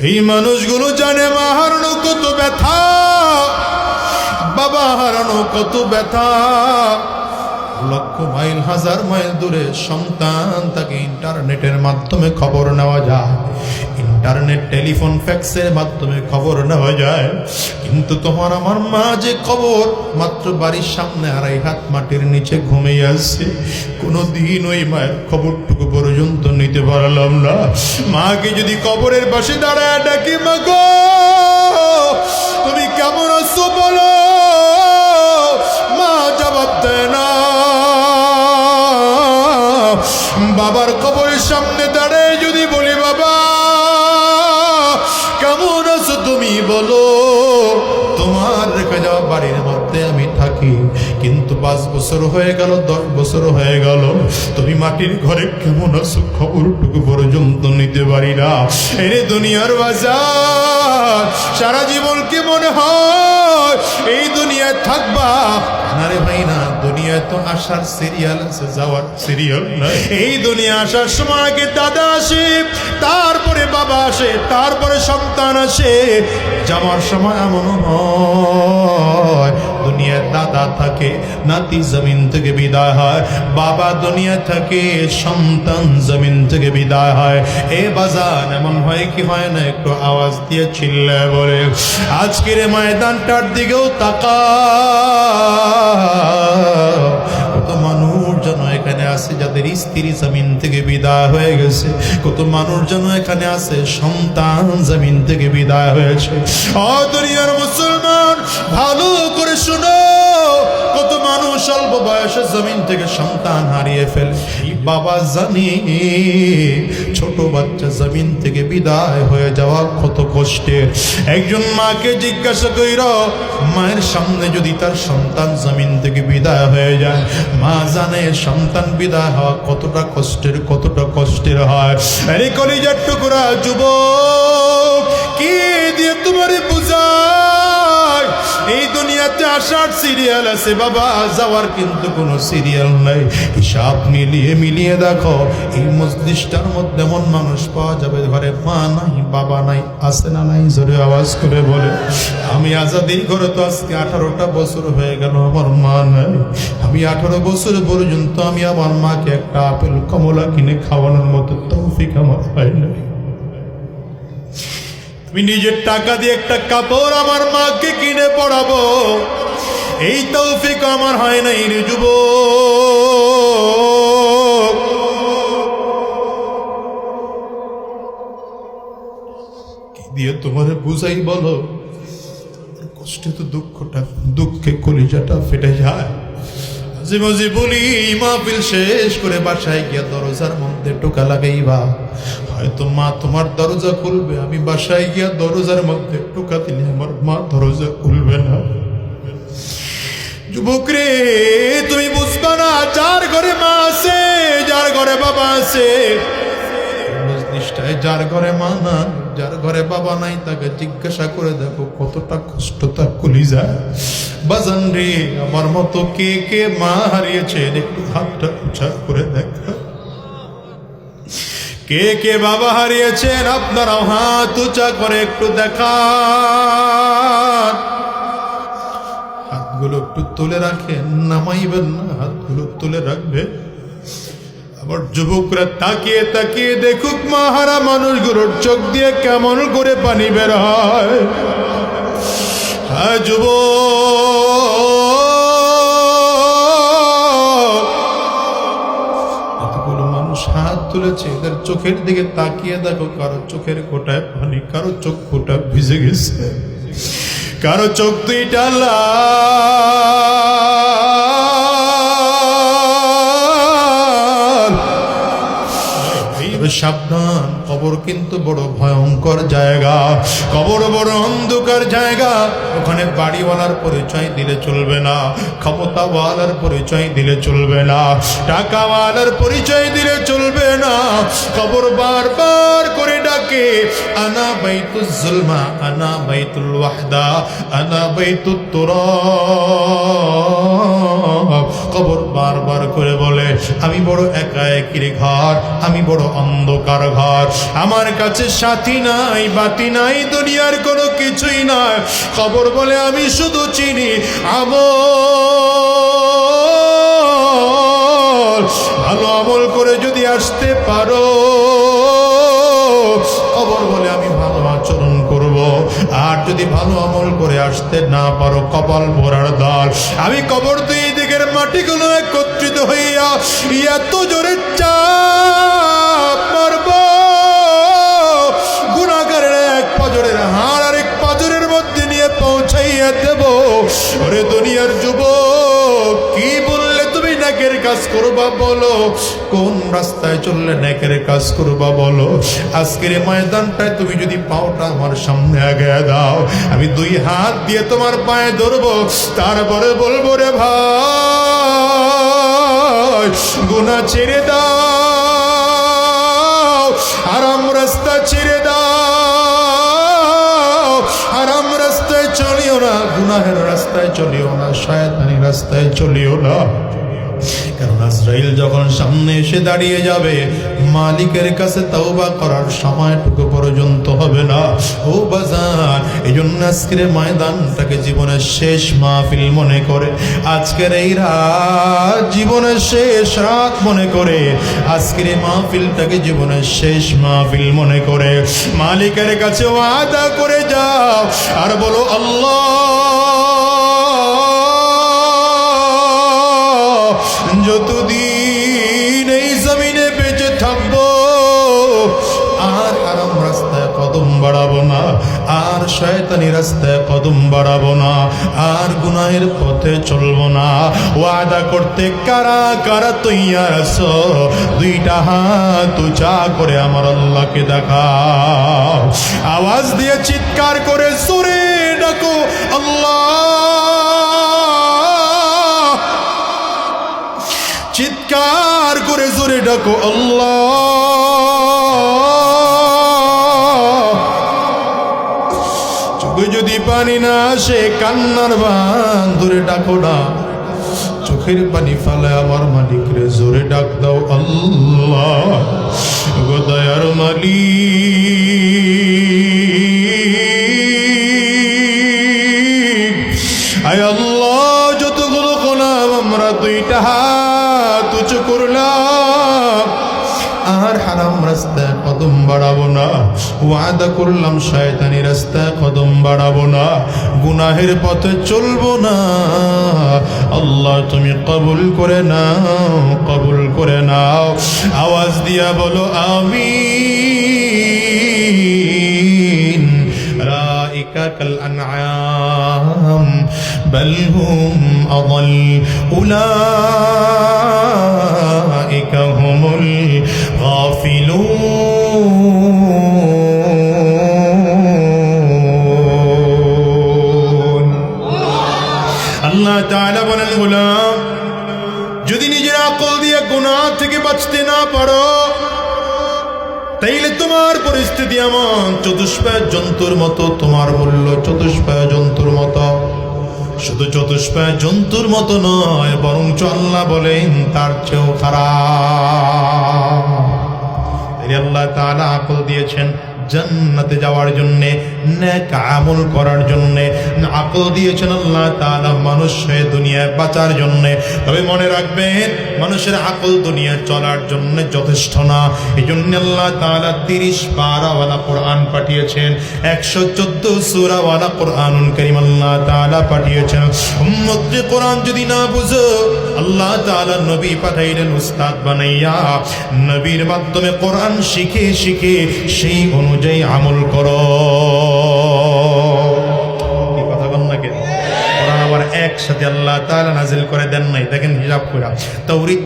এই মানুষগুলো জানে মা হারানো কত ব্যথা, বাবা হারানো কত ব্যথা। লক্ষ মাইল হাজার মাইল দূরে সন্তান তাকে ইন্টারনেটের মাধ্যমে খবর নেওয়া যায়, ইন্টারনেট টেলিফোন ফ্যাক্সের মাধ্যমে খবর নেওয়া যায়। কিন্তু তোমার আমার মা যে খবর মাত্র বাড়ির সামনে 2.5 হাত মাটির নিচে ঘুমিয়ে আসছে, কোনোদিন ওই মায়ের খবরটুকু পর্যন্ত নিতে পারলাম না। মাকে যদি কবরের পাশে দাঁড়ায় ডাকি, মা গো তুমি কেমন আছো বলো, মা জবাব দেয় না। বাবার কবরের সামনে দাঁড়ায় যদি বলি, বাবা কেমন আছো তুমি বলো, তোমার রেখে যাওয়া বাড়ির মধ্যে আমি থাকি, কিন্তু 5 বছর হয়ে গেল, 10 বছর হয়ে গেল, তুমি মাটির ঘরে কেমন আছো খবরটুকু পর্যন্ত নিতে পারি না। এরে দুনিয়ার বাজার, সারা জীবন কি মনে হয় এই দুনিয়ায় থাকবা? আরে ভাই না, দুনিয়ায় তো আসার সিরিয়াল আছে, যাওয়ার সিরিয়াল নাই। এই দুনিয়া আসার সময় আগে দাদা আসে, তারপরে বাবা আসে, তারপরে সন্তান আসে। যাওয়ার সময় এমন হয় দুনিয়ার দাদা থাকে, নাতি জমিন থেকে বিদায় হয়, বাবা দুনিয়া থাকে, সন্তান জমিন থেকে বিদায় হয়। এ বাজান এমন হয় কি হয় না? একটু আওয়াজ দিয়ে চিল্লায় বলে আজকের ময়দানটার দিকেও তাকা। কত মানুষ যেন এখানে আছে যাদের স্ত্রী জমিন থেকে বিদায় হয়ে গেছে, কত মানুষ যেন এখানে আছে সন্তান জমিন থেকে বিদায় হয়েছে। ও দুনিয়ার মুসলমান, ভালো করে শুনো, কত মানুষ অল্প বয়সে জমিন থেকে সন্তান হারিয়ে ফেলে। বাবা জানি ছোট বাচ্চা জমিন থেকে বিদায় হয়ে যাওয়া কত কষ্টের। একজন মাকে জিজ্ঞাসা কইর, মায়ের সামনে যদি তার সন্তান জমিন থেকে বিদায় হয়ে যায়, মা জানে সন্তান বিদায় হওয়া কতটা কষ্টের, কতটা কষ্টের হয়। আরে কলিজার টুকরা যুবক, কি দিয়ে তোমারে বুঝায়? এই দুনিয়াতে আসার সিরিয়াল আছে বাবা, যাওয়ার কিন্তু কোনো সিরিয়াল নাই। হিসাব মিলিয়ে দেখো, এই মজলিসটার মধ্যে এমন মানুষ পাওয়া যাবে ঘরে মা নাই, বাবা নাই, আছে না নাই? জোরে আওয়াজ করে বলে। আমি আজাদির ঘরে তো আজকে 18টা বছর হয়ে গেল, আমার মা নাই। আমি 18 বছর পর্যন্ত আমি আমার মাকে একটা আপেল কমলা কিনে খাওয়ানোর মতো তৌফিক আমার হয় না। আমি নিজের টাকা দিয়ে একটা কাপড় আমার মাকে কিনে পরাবো, এই তৌফিক আমার হয় নাই রে যুবক। কি দিয়ে তোমারে বুঝাই বলো? কষ্টে তো দুঃখে কলিজাটা ফেটে যায়। মাঝে মাঝে বলি, মাহফিল শেষ করে বাসায় গিয়া দরজার মধ্যে টোকা লাগাইবা, হয়তো মা তোমার দরজা খুলবে। আমি বাসায় গিয়া দরজার মধ্যে টোকা দিলে আমার মা দরজা খুলবে না। যুবক রে, তুমি বুঝবা না, যার ঘরে মা আছে, যার ঘরে বাবা আছে, নিষ্ঠায় যার ঘরে মা না, যার ঘরে বাবা নাই, তাকে জিজ্ঞাসা করে দেখো কতটা কষ্ট তার কলিজায়। বাজান রে, আমার মতো কে কে মা হারিয়েছে একটু হাতটা উঁচা করে দেখা। কে কে বাবা হারিয়েছেন আপনারাও হাত উঁচা করে একটু দেখা। হাতগুলো একটু তুলে রাখেন, নামাইবেন না, হাতগুলো তুলে রাখবে। আবার যুবকরা তাকিয়ে তাকিয়ে দেখুক মা হারা মানুষগুলোর চোখ দিয়ে কেমন করে পানি বের হয়। হ্যাঁ যুবক, এতগুলো মানুষ হাত তুলেছে, এদের চোখের দিকে তাকিয়ে দেখো, কারো চোখের কোটায় পানি, কারো চোখ কোটা ভিজে গেছে, কারো চোখ দুইটা সাবধান। কবর কিন্তু বড় ভয়ঙ্কর জায়গা, কবর বড় অন্ধকার জায়গা। ওখানে বাড়িওয়ালার পরিচয় দিলে চলবে না, ক্ষমতাওয়ালার পরিচয় দিলে চলবে না, টাকাওয়ালার পরিচয় দিলে চলবে না। কবর বারবার করে ডাকে, আনা বাইতুল জুলমা, আনা বাইতুল ওয়াহদা, আনা বাইতুত তুরাব। কবর বারবার করে বলে, আমি বড় একা একির ঘর, আমি বড় অন্ধকার ঘর, আমার কাছে সাথী নাই বাতি নাই, দুনিয়ার কোনো কিছুই নাই। কবর বলে, আমি শুধু চিনি আমল, ভালো আমল করে যদি আসতে পারো। কবর বলে, আমি ভালো আচরণ করব, আর যদি ভালো আমল করে আসতে না পারো, কপাল পোড়ার দল। আমি কবর দুই দিকের মাটিগুলো একত্রিত হইয়া এত জোরে চাপ মারব, গুনাহগারের এক পাজরের হাড় আর এক পাজরের মধ্যে নিয়ে পৌঁছাইয়া দেব। ওরে দুনিয়ার যুবক, কি বললে তুমি নেকের কাজ করবা বলো? কোন রাস্তায় চললে নেকের কাজ করবা বলো? আজকের ময়দানটায় তুমি যদি পাওটা আমার সামনে আগে দাও, আমি দুই হাত দিয়ে তোমার পায়ে ধরবো, তারপরে বলবো, রে ভাই গুনাহ ছেড়ে দাও, আরাম রাস্তা ছেড়ে দাও, আরাম রাস্তায় চলিও না, গুনাহের রাস্তায় চলিও না, শয়তানি রাস্তায় চলিও না। কারণ আজরাইল যখন সামনে এসে দাঁড়িয়ে যাবে, মালিকের কাছে তওবা করার সময়টুকু পর্যন্ত হবে না। ও বাজার, এই জন্য আজকের ময়দানটাকে জীবনের শেষ মাহফিল মনে করে, আজকের এই রাত জীবনের শেষ রাত মনে করে, আজকের এই মাহফিলটাকে জীবনের শেষ মাহফিল মনে করে মালিকের কাছে ওয়াদা করে যাও আর বলো, আল্লাহ যতদিন এই জমিনে বেঁচে থাকবো, আর হারাম রাস্তায় কদম বাড়াবো না, আর শয়তানি রাস্তায় কদম বাড়াবো না, আর গুনাহের পথে চলবো না। ওয়াদা করতে কারা কারা তৈয়ার আছো? দুইটা হাত উঁচা করে আমার আল্লাহকে দেখাও, আওয়াজ দিয়ে চিৎকার করে সুরে ডাকো, আল্লাহ। চিৎকার করে জোরে ডাকো, আল্লাহ। চোখে যদি পানি না আসে, কান্নার বান ধরে ডাকো না, চোখের পানি ফালে আমার মালিক রে জোরে ডাক দাও, আল্লাহ গো দয়ার মালিক। আয় আল্লাহ, যতগুলো গোলাম আমরা দুইটা হাত উঁচু করলাম, আর হারাম রাস্তায় কদম বাড়াবো না, ওয়াদা করলাম শয়তানি রাস্তায় কদম বাড়াবো না, গুনাহের পথে চলবো না। আল্লাহ তুমি কবুল করে নাও, কবুল করে নাও। আওয়াজ দিয়া বলো আমিন। রাইকা কাল আনআম بل هم أضل أولئك هم الغافلون। আল্লাহ তাআলা বলেন, গোলাম যদি নিজের আকল দিয়ে গুনাহ থেকে বাঁচতে না পারো, তাইলে তোমার পরিস্থিতি এমন চতুষ্পায় জন্তুর মতো, তোমার মূল্য চতুষ্পায় জন্তুর মতো। শুধু চতুষ্পায় জন্তুর মতো নয়, বরঞ্চ আল্লাহ বলেন তার চেয়েও খারাপ। আল্লাহ তাআলা আকল দিয়েছেন জান্নাতে যাওয়ার জন্য, নেক আমল করার জন্য। আকল দিয়েছেন আল্লাহ তাআলা মানুষ হয়ে দুনিয়ায় বাঁচার জন্য। তবে মনে রাখবেন, মানুষের আকল দুনিয়ায় চলার জন্য যথেষ্ট না। এই জন্য আল্লাহ তাআলা 30 পারাওয়ালা কোরআন পাঠিয়েছেন, 114 সূরাওয়ালা কোরআনুল কারীম আল্লাহ তাআলা পাঠিয়েছেন। উম্মতে কোরআন যদি না বুঝো, আল্লাহ তাআলা নবী পাঠাইলেন উস্তাদ বানাইয়া, নবীর মাধ্যমে কোরআন শিখে শিখে সেই অনুযায়ী আমল করো। কি কথা বল না কেন? কোরআন আবার একসাথে আল্লাহ তাআলা নাজিল করে দেন নাই, দেখেন হিসাব করে। তাওরীত